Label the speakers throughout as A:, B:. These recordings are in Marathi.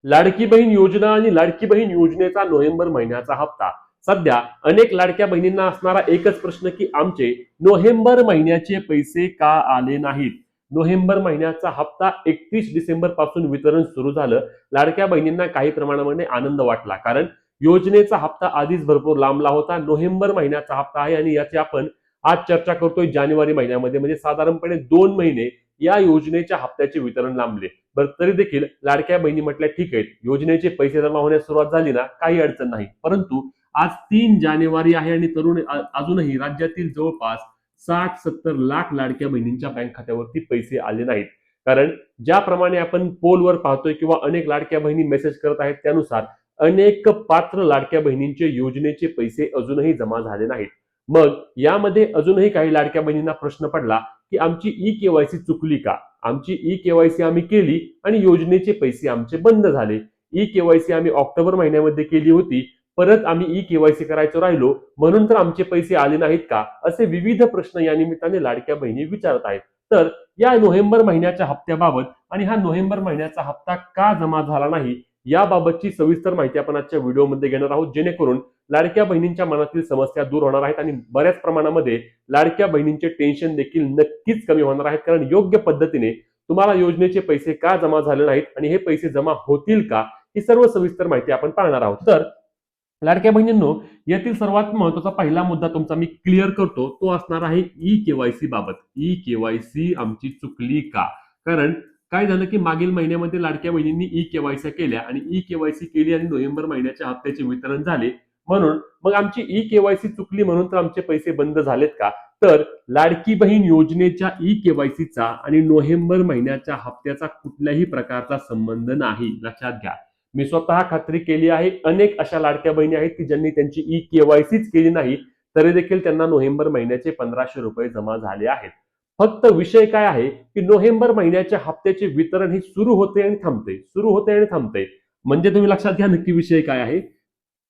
A: लाडकी बहीण योजना आणि लाडकी बहीण योजनेचा नोव्हेंबर महिन्याचा हप्ता. सध्या अनेक लाडक्या बहिणींना असणारा एकच प्रश्न की आमचे नोव्हेंबर महिन्याचे पैसे का आले नाहीत. नोव्हेंबर महिन्याचा हप्ता 31 डिसेंबर पासून वितरण सुरू झालं. लाडक्या बहिणींना काही प्रमाणामध्ये आनंद वाटला, कारण योजनेचा हप्ता आधीच भरपूर लांबला होता. नोव्हेंबर महिन्याचा हप्ता आहे आणि याची आपण आज चर्चा करतोय जानेवारी महिन्यामध्ये, म्हणजे साधारणपणे 2 महिने या योजनेच्या हप्त्याचे वितरण लांबले. बरं, तरी देखील लाडक्या बहिणी म्हटल्या ठीक आहे, योजनेचे पैसे जमा होण्यास सुरुवात झाली ना, काही अडचण नाही. परंतु आज 3 जानेवारी आहे आणि तरुण अजूनही राज्यातील जवळपास 60-70 लाख लाडक्या बहिणींच्या बँक खात्यावरती पैसे आले नाहीत. कारण ज्याप्रमाणे आपण पोलवर पाहतोय किंवा अनेक लाडक्या बहिणी मेसेज करत आहेत, त्यानुसार अनेक पात्र लाडक्या बहिणींचे योजनेचे पैसे अजूनही जमा झाले नाहीत. मग यामध्ये अजूनही काही लाडक्या बहिणींना प्रश्न पडला की आमची ई-केवायसी चुकली का? आमची ई-केवायसी आम्ही केली आणि योजनेचे पैसे आमचे बंद झाले. ई-केवायसी आम्ही ऑक्टोबर महिन्यामध्ये केली होती, परत आम्ही ई-केवायसी करायचो राहिलो, म्हणून तर आमचे पैसे आले नाहीत का? असे विविध प्रश्न या निमित्ताने लाडक्या बहिणी विचारत आहेत. तर या नोव्हेंबर महिन्याच्या हप्त्याबाबत आणि हा नोव्हेंबर महिन्याचा हप्ता का जमा झाला नाही, याबाबतची सविस्तर माहिती आपण आजच्या व्हिडिओमध्ये घेणार आहोत, जेणेकरून लाडक्या बहिणींच्या मनातील समस्या दूर होणार आहेत आणि बऱ्याच प्रमाणामध्ये लाडक्या बहिणींचे टेन्शन देखील नक्कीच कमी होणार आहेत. कारण योग्य पद्धतीने तुम्हाला योजनेचे पैसे का जमा झाले नाहीत आणि हे पैसे जमा होतील का, ही सर्व सविस्तर माहिती आपण पाहणार आहोत. तर लाडक्या बहिणींनो, यातील सर्वात महत्वाचा पहिला मुद्दा तुमचा मी क्लिअर करतो, तो असणार आहे ई-केवायसी बाबत. ई-केवायसी आमची चुकली का? कारण काय झालं की मागील महिन्यामध्ये लाडक्या बहिणींनी ई-केवायसी केल्या आणि ई-केवायसी केली आणि नोव्हेंबर महिन्याच्या हप्त्याचे वितरण झाले. म्हणून मग आमची ई-केवायसी चुकली म्हणून तर आमचे पैसे बंद झालेत का? तर लाडकी बहीण योजनेच्या ई-केवायसीचा आणि नोव्हेंबर महिन्याच्या हप्त्याचा कुठल्याही प्रकारचा संबंध नाही, लक्षात घ्या. मी स्वतः खात्री केली आहे. अनेक अशा लाडक्या बहिणी आहेत की ज्यांनी त्यांची ई-केवायसीच केली नाही, तरी देखील त्यांना नोव्हेंबर महिन्याचे 1500 रुपये जमा झाले आहेत. फक्त विषय काय आहे की नोव्हेंबर महिन्याच्या हप्त्याचे वितरण हे सुरू होते आणि थांबते, सुरू होते आणि थांबते. म्हणजे तुम्ही लक्षात घ्या नक्की विषय काय आहे.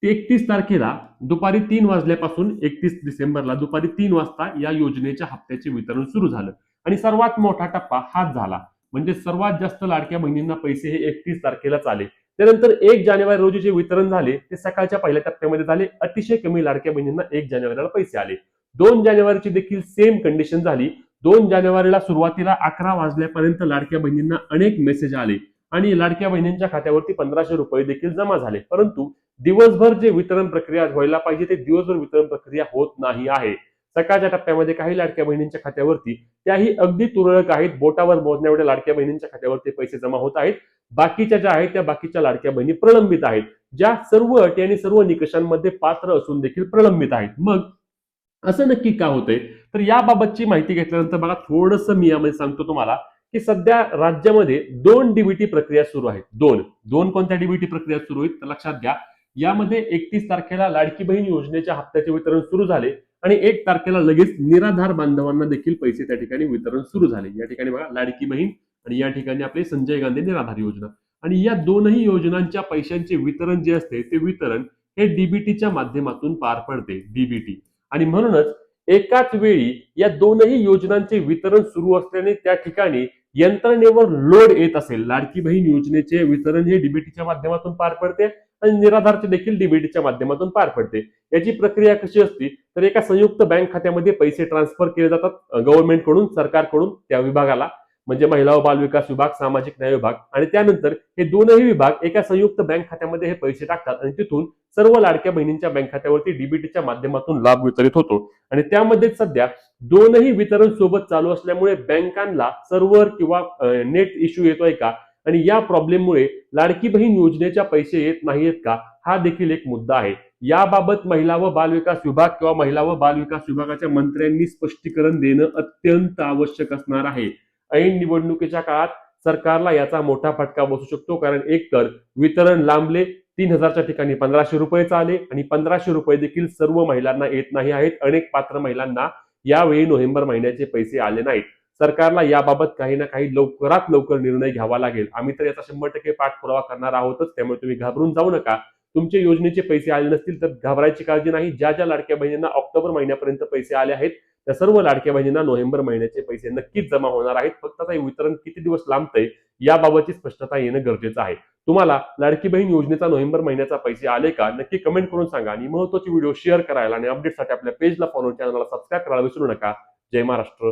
A: 31 तारखेला दुपारी 3 वाजल्यापासून 31 डिसेंबरला दुपारी 3 वाजता या योजनेच्या हप्त्याचे वितरण सुरू झालं आणि सर्वात मोठा टप्पा हाच झाला. म्हणजे सर्वात जास्त लाडक्या बहिणींना पैसे हे 31 तारखेलाच आले. त्यानंतर 1 जानेवारी रोजी जे वितरण झाले ते सकाळच्या पहिल्या टप्प्यामध्ये झाले. अतिशय कमी लाडक्या बहिणींना 1 जानेवारीला पैसे आले. 2 जानेवारीची देखील सेम कंडिशन झाली. 2 जानेवारीला सुरुवातीला 11 वाजल्यापर्यंत लाडक्या बहिणींना अनेक मेसेज आले आणि लाडक्या बहिणींच्या खात्यावरती 1500 रुपये देखील जमा झाले. परंतु दिवसभर जे वितरण प्रक्रिया व्हायला पाहिजे ते दिवसभर वितरण प्रक्रिया होत नाही आहे. सकाळच्या टप्प्यामध्ये काही लाडक्या बहिणींच्या खात्यावरती, त्याही अगदी तुरळक आहेत, बोटावर मोजण्या एवढ्या लाडक्या बहिणींच्या खात्यावरती पैसे जमा होत आहेत. बाकीच्या ज्या आहेत त्या बाकीच्या लाडक्या बहिणी प्रलंबित आहेत, ज्या सर्व अटी आणि सर्व निकषांमध्ये पात्र असून देखील प्रलंबित आहेत. मग असं नक्की का होतंय? तर याबाबतची माहिती घेतल्यानंतर बघा, थोडंसं मी यामध्ये सांगतो तुम्हाला की सध्या राज्यामध्ये 2 डीबीटी प्रक्रिया सुरू आहेत. दोन कोणत्या डीबीटी प्रक्रिया सुरू आहेत तर लक्षात घ्या. यामध्ये 31 तारखेला लाडकी बहीण योजनेच्या हप्त्याचे वितरण सुरू झाले आणि 1 तारखेला लगेच निराधार बांधवांना देखील पैसे त्या ठिकाणी वितरण सुरू झाले. या ठिकाणी बघा, लाडकी बहीण आणि या ठिकाणी आपले संजय गांधी निराधार योजना. आणि या दोनही योजनांच्या पैशांचे वितरण जे असते ते वितरण हे डीबीटीच्या माध्यमातून पार पडते, डीबीटी. आणि म्हणूनच एकाच वेळी या दोनही योजनांचे वितरण सुरू असल्याने त्या ठिकाणी यंत्रणेवर लोड येत असेल. लाडकी बहीण योजनेचे वितरण हे डीबीटीच्या माध्यमातून पार पडते आणि निराधारचे देखील डीबीटीच्या माध्यमातून पार पडते. याची प्रक्रिया कशी असते तर एका संयुक्त बँक खात्यामध्ये पैसे ट्रान्सफर केले जातात गव्हर्नमेंटकडून, सरकारकडून त्या विभागाला, म्हणजे महिला व बाल विकास विभाग, सामाजिक न्याय विभाग, आणि त्यानंतर हे दोनही विभाग एका संयुक्त बँक खात्यामध्ये हे पैसे टाकतात आणि तिथून सर्व लाडक्या बहिणींच्या बँक खात्यावरती डीबीटीच्या माध्यमातून लाभ वितरित होतो. आणि त्यामध्ये सध्या दोनही वितरण सोबत चालू असल्यामुळे बँकांना सर्व्हर किंवा नेट इश्यू येतोय का आणि या प्रॉब्लेममुळे लाडकी बहीण योजनेच्या पैसे येत नाहीत का, हा देखील एक मुद्दा आहे. याबाबत महिला व बाल विकास विभाग किंवा महिला व बाल विकास विभागाच्या मंत्र्यांनी स्पष्टीकरण देणं अत्यंत आवश्यक असणार आहे. ऐन निवडणुकीच्या काळात सरकारला याचा मोठा फटका बसू शकतो. कारण एकतर वितरण लांबले, 3000च्या ठिकाणी 1500 रुपये आले आणि 1500 रुपये देखील सर्व महिलांना येत नाही आहेत. अनेक पात्र महिलांना यावेळी नोव्हेंबर महिन्याचे पैसे आले नाहीत. सरकारला याबाबत काही ना काही लवकरात लवकर निर्णय घ्यावा लागेल. आम्ही तर याचा 100% पाठपुरावा करणार आहोतच, त्यामुळे तुम्ही घाबरून जाऊ नका. तुमचे योजनेचे पैसे आले नसतील तर घाबरायची काळजी नाही. ज्या ज्या लाडक्या बहिणींना ऑक्टोबर महिन्यापर्यंत पैसे आले आहेत त्या सर्व लाडक्या बहिणींना नोव्हेंबर महिन्याचे पैसे नक्कीच जमा होणार आहेत. फक्त आता वितरण किती दिवस लांबतंय याबाबतची स्पष्टता येणं गरजेचं आहे. तुम्हाला लाडकी बहीण योजनेचा नोव्हेंबर महिन्याचा पैसे आले का नक्की कमेंट करून सांगा आणि महत्त्वाची व्हिडिओ शेअर करायला आणि अपडेटसाठी आपल्या पेजला फॉलो चॅनलला सबस्क्राईब करायला विसरू नका. जय महाराष्ट्र.